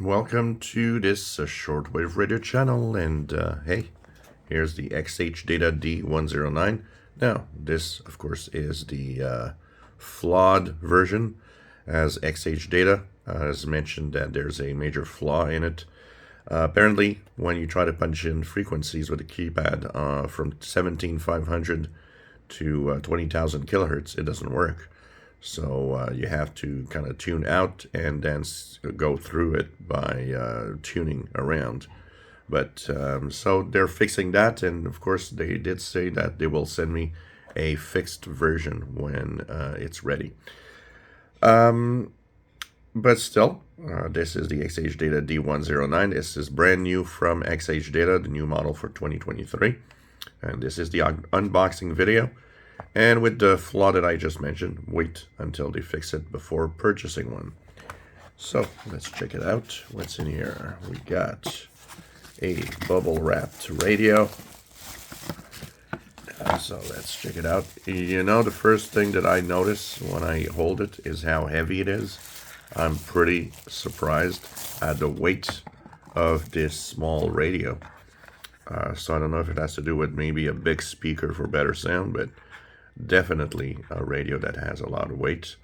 Welcome to this shortwave radio channel, and hey, here's the XHDATA D-109. Now, this, of course, is the flawed version, as XHDATA has mentioned that there's a major flaw in it. Apparently, when you try to punch in frequencies with a keypad from 17,500 to 20,000 kilohertz, it doesn't work. So you have to kind of tune out and then go through it by tuning around. But so they're fixing that, and of course they did say that they will send me a fixed version when it's ready. But still, this is the XHDATA D-109. This is brand new from XHDATA, the new model for 2023. And this is the unboxing video. And with the flaw that I just mentioned, wait until they fix it before purchasing one. So let's check it out. What's in here? We got a bubble wrapped radio. So let's check it out. You know, the first thing that I notice when I hold it is how heavy it is. I'm pretty surprised at the weight of this small radio. So I don't know if it has to do with maybe a big speaker for better sound, but definitely a radio that has a lot of weight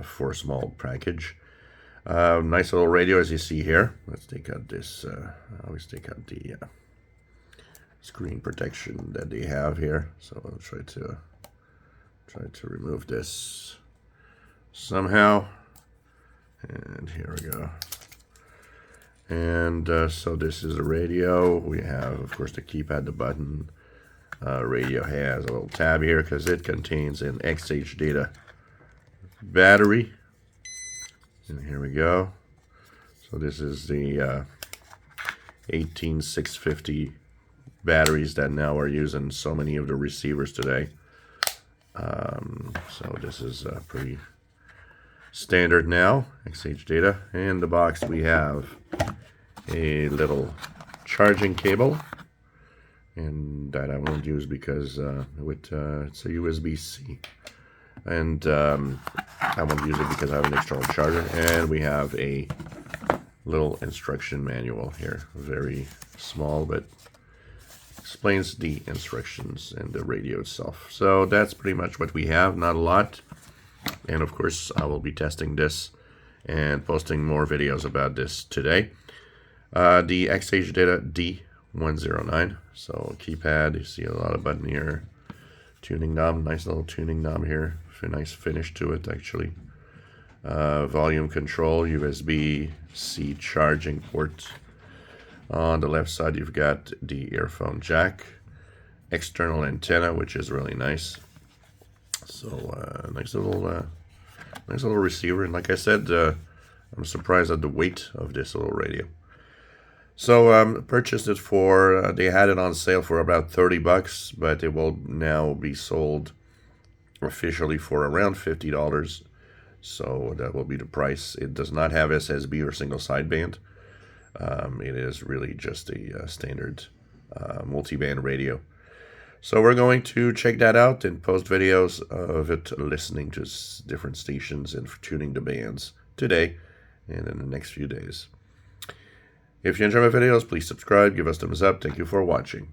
for a small package. Nice little radio, as you see here. Let's take out this. I always take out the screen protection that they have here. So I'll try to remove this somehow. And here we go. And so this is a radio. We have, of course, the keypad, the button. Radio has a little tab here because it contains an XHDATA battery. And here we go. So this is the 18650 batteries that now are used in so many of the receivers today. So this is pretty standard now, XHDATA. In the box we have a little charging cable, and that I won't use because it's a USB-C, and I won't use it because I have an external charger. And we have a little instruction manual here, very small, but explains the instructions and the radio itself. So that's pretty much what we have, not a lot. And of course I will be testing this and posting more videos about this today. The XHDATA D-109. So keypad, you see a lot of button here. Tuning knob, nice little tuning knob here. Nice finish to it, actually. Volume control, USB-C charging port. On the left side, you've got the earphone jack. External antenna, which is really nice. So nice little receiver. And like I said, I'm surprised at the weight of this little radio. So purchased it for, they had it on sale for about $30, but it will now be sold officially for around $50. So that will be the price. It does not have SSB or single sideband. It is really just a standard multiband radio. So we're going to check that out and post videos of it listening to different stations and tuning the bands today and in the next few days. If you enjoy my videos, please subscribe, give us thumbs up. Thank you for watching.